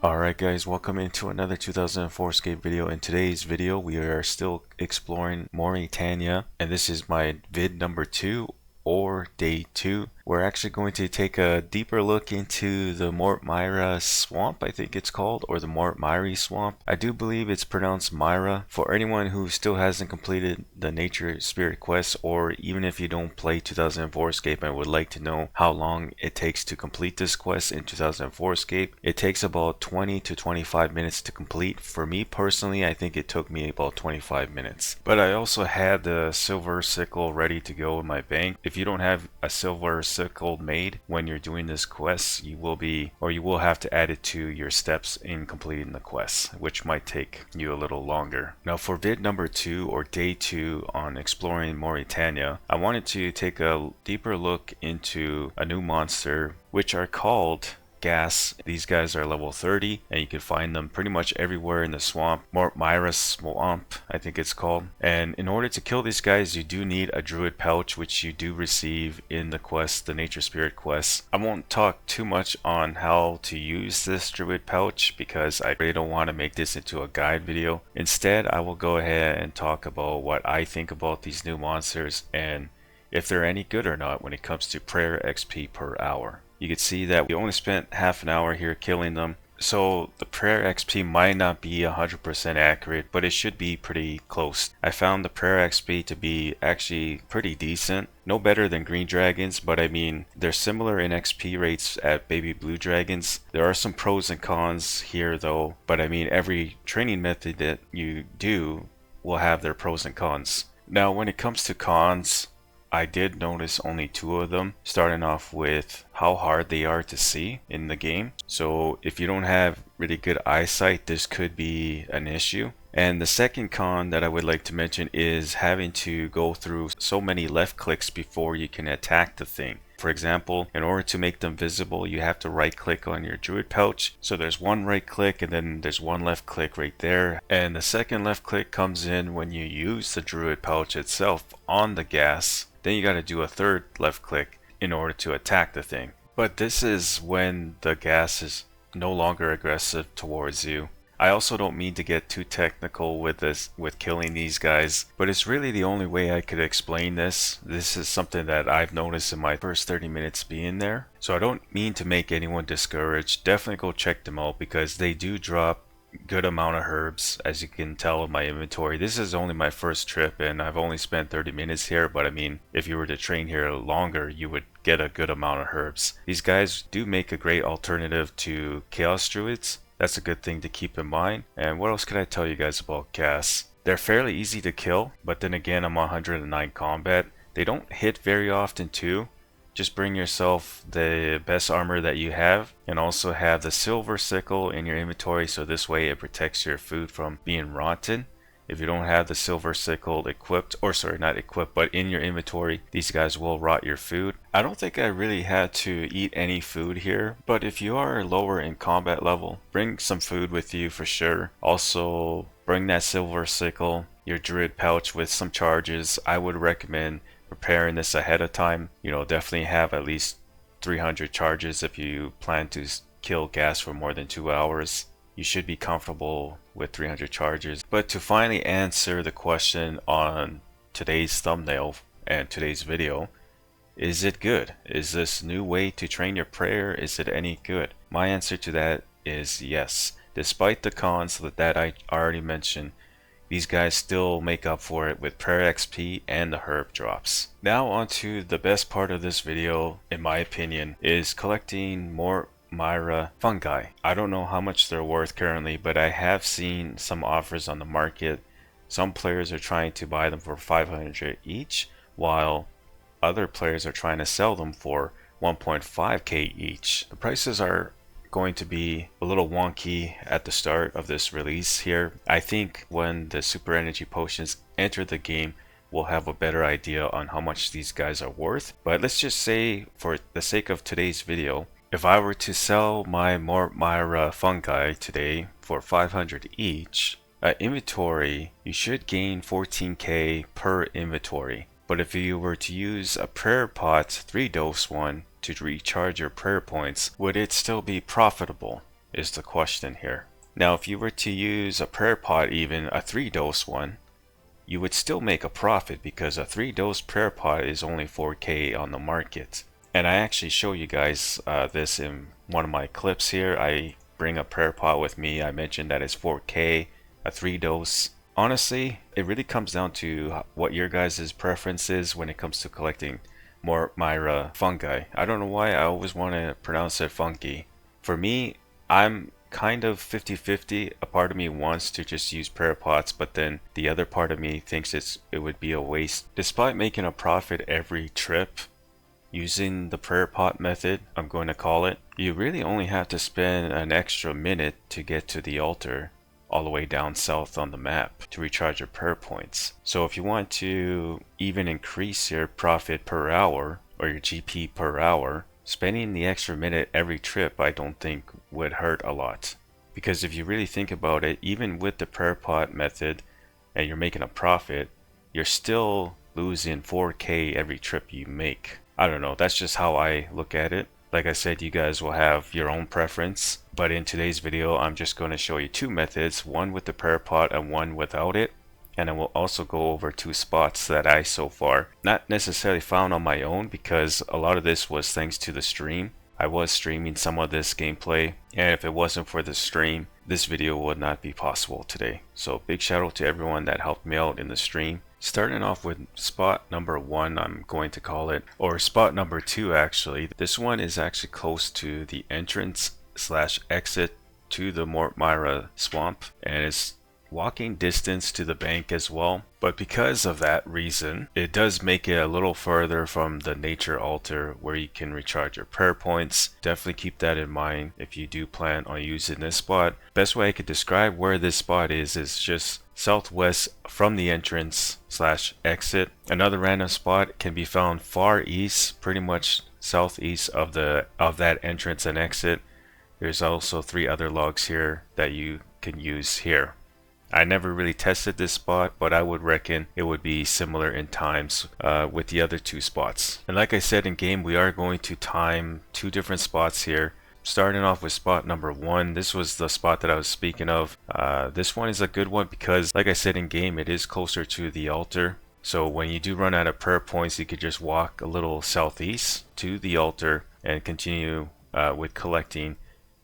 Alright guys, welcome into another 2004Scape video. In today's video, we are still exploring Moritania, and this is my vid number 2 or day 2. We're actually going to take a deeper look into the Mort Myre swamp, I think it's called, or the Mort Myre swamp. I do believe it's pronounced Myra. For anyone who still hasn't completed the nature spirit quest, or even if you don't play 2004Scape and would like to know how long it takes to complete this quest in 2004Scape, it takes about 20 to 25 minutes to complete. For me personally, I think it took me about 25 minutes. But I also had the silver sickle ready to go in my bank. If you don't have a silver sickle made when you're doing this quest, you will have to add it to your steps in completing the quest, which might take you a little longer. Now for vid number 2 or day 2 on exploring Morytania, I wanted to take a deeper look into a new monster which are called Ghasts. These guys are level 30 and you can find them pretty much everywhere in the swamp. Mort Myre swamp, I think it's called. And in order to kill these guys, you do need a druid pouch, which you do receive in the quest, the nature spirit quest. I won't talk too much on how to use this druid pouch because I really don't want to make this into a guide video. Instead, I will go ahead and talk about what I think about these new monsters and if they're any good or not when it comes to prayer XP per hour. You can see that we only spent half an hour here killing them. So the prayer XP might not be 100% accurate, but it should be pretty close. I found the prayer XP to be actually pretty decent. No better than green dragons, but I mean, they're similar in XP rates at baby blue dragons. There are some pros and cons here though, but I mean, every training method that you do will have their pros and cons. Now when it comes to cons, I did notice only 2 of them, starting off with how hard they are to see in the game. So if you don't have really good eyesight, this could be an issue. And the second con that I would like to mention is having to go through so many left clicks before you can attack the thing. For example, in order to make them visible, you have to right click on your druid pouch. So there's one right click and then there's one left click right there. And the second left click comes in when you use the druid pouch itself on the gas. Then you got to do a third left click in order to attack the thing. But this is when the gas is no longer aggressive towards you. I also don't mean to get too technical with killing these guys, but it's really the only way I could explain this. This is something that I've noticed in my first 30 minutes being there. So I don't mean to make anyone discouraged. Definitely go check them out because they do drop good amount of herbs, as you can tell in my inventory. This is only my first trip and I've only spent 30 minutes here, but I mean, if you were to train here longer, you would get a good amount of herbs. These guys do make a great alternative to chaos druids. That's a good thing to keep in mind. And what else can I tell you guys about Ghasts? They're fairly easy to kill, but then again, I'm 109 combat. They don't hit very often too. Just bring yourself the best armor that you have and also have the silver sickle in your inventory, so this way it protects your food from being rotten. If you don't have the silver sickle equipped, or sorry, not equipped, but in your inventory, these guys will rot your food. I don't think I really had to eat any food here, but if you are lower in combat level, bring some food with you for sure. Also, bring that silver sickle, your druid pouch with some charges. I would recommend preparing this ahead of time. You know, definitely have at least 300 charges if you plan to kill Ghast for more than 2 hours. You should be comfortable with 300 charges. But to finally answer the question on today's thumbnail and today's video, is it good? Is this new way to train your prayer, is it any good? My answer to that is yes. Despite the cons that I already mentioned, these guys still make up for it with prayer XP and the herb drops. Now onto the best part of this video, in my opinion, is collecting Mort Myre Fungi. I don't know how much they're worth currently, but I have seen some offers on the market. Some players are trying to buy them for 500 each, while other players are trying to sell them for 1.5k each. The prices are going to be a little wonky at the start of this release here. I think when the super energy potions enter the game, we'll have a better idea on how much these guys are worth. But let's just say, for the sake of today's video, if I were to sell my Mort Myre Fungi today for 500 each, inventory, you should gain 14k per inventory. But if you were to use a prayer pot 3-dose one to recharge your prayer points, would it still be profitable? is the question here. Now, if you were to use a prayer pot, even a 3-dose one, you would still make a profit because a 3-dose prayer pot is only 4K on the market. And I actually show you guys this in one of my clips here. I bring a prayer pot with me. I mentioned that it's 4K, a 3-dose. Honestly, it really comes down to what your guys' preference is when it comes to collecting Mort Myre Fungi. I don't know why I always want to pronounce it fungi. For me, I'm kind of 50-50. A part of me wants to just use prayer pots, but then the other part of me thinks it would be a waste. Despite making a profit every trip using the prayer pot method, I'm going to call it, you really only have to spend an extra minute to get to the altar all the way down south on the map to recharge your prayer points. So if you want to even increase your profit per hour or your GP per hour, spending the extra minute every trip I don't think would hurt a lot. Because if you really think about it, even with the prayer pot method and you're making a profit, you're still losing 4K every trip you make. I don't know, that's just how I look at it. Like I said, you guys will have your own preference, but in today's video I'm just going to show you two methods, one with the prayer pot and one without it. And I will also go over two spots that I so far not necessarily found on my own, because a lot of this was thanks to the stream. I was streaming some of this gameplay, and if it wasn't for the stream, this video would not be possible today. So big shout out to everyone that helped me out in the stream. Starting off with spot number 1, I'm going to call it, or spot number 2 actually. This one is actually close to the entrance / exit to the Mort Myre swamp, and it's walking distance to the bank as well. But because of that reason, it does make it a little further from the nature altar where you can recharge your prayer points. Definitely keep that in mind if you do plan on using this spot. Best way I could describe where this spot is just southwest from the entrance / exit. Another random spot can be found far east, pretty much southeast of that entrance and exit. There's also 3 other logs here that you can use here. I never really tested this spot, but I would reckon it would be similar in times with the other 2 spots. And like I said in game, we are going to time 2 different spots here. Starting off with spot number 1, this was the spot that I was speaking of. This one is a good one because, like I said in game, it is closer to the altar. So when you do run out of prayer points, you could just walk a little southeast to the altar and continue with collecting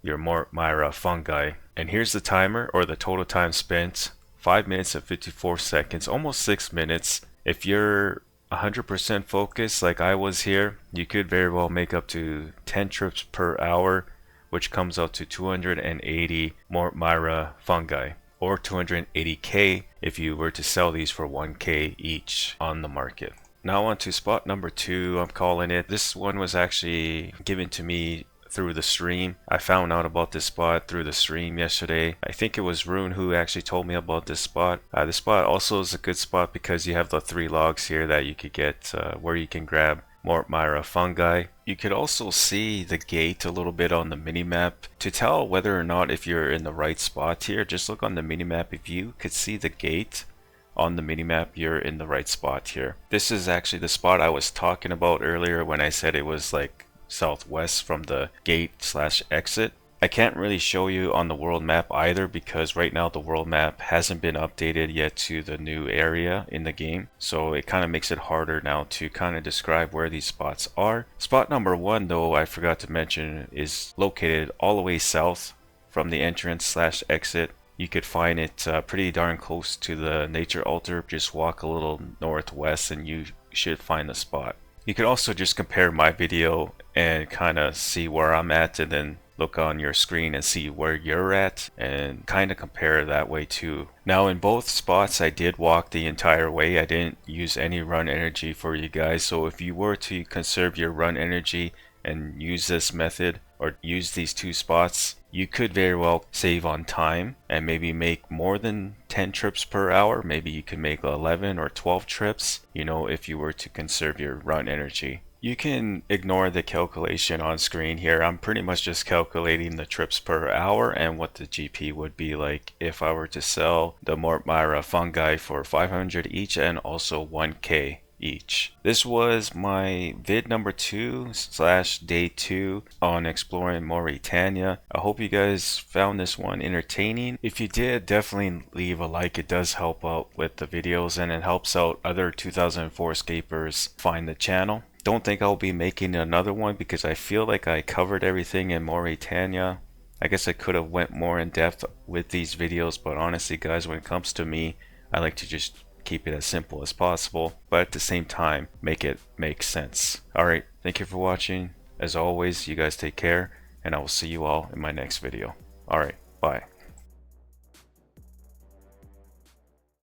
your Mort Myre Fungi. And here's the timer, or the total time spent, 5 minutes and 54 seconds, almost 6 minutes. If you're 100% focused like I was here, you could very well make up to 10 trips per hour, which comes out to 280 Mort Myre Fungi, or 280k if you were to sell these for 1k each on the market. Now on to spot number 2, I'm calling it. This one was actually given to me through the stream. I found out about this spot through the stream yesterday. I think it was Rune who actually told me about this spot. This spot also is a good spot because you have the 3 logs here that you could get where you can grab Mort Myre Fungi. You could also see the gate a little bit on the minimap. To tell whether or not if you're in the right spot here, just look on the minimap. If you could see the gate on the minimap, you're in the right spot here. This is actually the spot I was talking about earlier when I said it was like southwest from the gate / exit. I can't really show you on the world map either because right now the world map hasn't been updated yet to the new area in the game, so it kind of makes it harder now to kind of describe where these spots are. Spot number 1 though, I forgot to mention, is located all the way south from the entrance / exit. You could find it pretty darn close to the nature altar. Just walk a little northwest and you should find the spot. You could also just compare my video and kind of see where I'm at, and then look on your screen and see where you're at and kind of compare that way too. Now in both spots I did walk the entire way. I didn't use any run energy for you guys, so if you were to conserve your run energy and use this method or use these 2 spots, you could very well save on time and maybe make more than 10 trips per hour. Maybe you could make 11 or 12 trips, you know, if you were to conserve your run energy. You can ignore the calculation on screen here. I'm pretty much just calculating the trips per hour and what the GP would be like if I were to sell the Mort Myre Fungi for 500 each and also 1k. each. This was my vid number 2 slash day 2 on exploring Morytania. I hope you guys found this one entertaining. If you did, definitely leave a like. It does help out with the videos and it helps out other 2004Scapers find the channel. Don't think I'll be making another one because I feel like I covered everything in Morytania. I guess I could have went more in depth with these videos, but honestly guys, when it comes to me, I like to just keep it as simple as possible, but at the same time make it make sense. Alright, thank you for watching. As always, you guys take care, and I will see you all in my next video. Alright, bye.